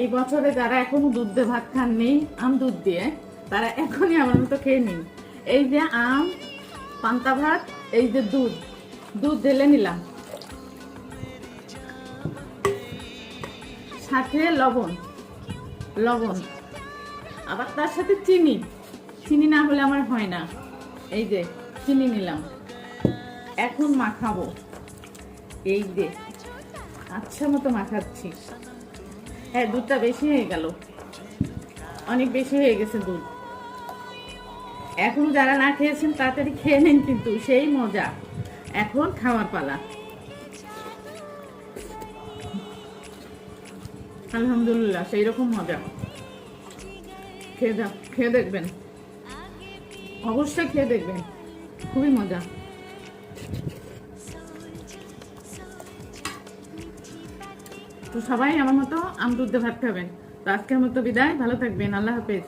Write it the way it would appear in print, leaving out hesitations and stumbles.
এই বছরে যারা এখনো দুধ দিয়ে ভাত খাননি আম দুধ দিয়ে, তারা এখনই আমার মতো খেয়ে নিন। এই যে আম, পান্তা ভাত, এই যে দুধ, দুধ ঢেলে নিলাম, সাথে লবণ, লবণ, আবার তার সাথে চিনি, চিনি না হলে আমার হয় না। এই যে চিনি নিলাম, এখন মাখাবো। এই যে আচ্ছা মতো মাখাচ্ছি। হ্যাঁ, দুধটা বেশি হয়ে গেল, অনেক বেশি হয়ে গেছে দুধ। এখন যারা না খেয়েছেন তাড়াতাড়ি খেয়ে নেন, কিন্তু সেই মজা। এখন খাওয়ার পালা। আলহামদুলিল্লাহ, সেই রকম মজা। খেয়ে দেখবেন, অবশ্যই খেয়ে দেখবেন, খুবই মজা। তো সবাই আমার মতো আম দুধ দিয়ে ভাত খাবেন। তো আজকের মতো বিদায়, ভালো থাকবেন, আল্লাহ হাফেজ।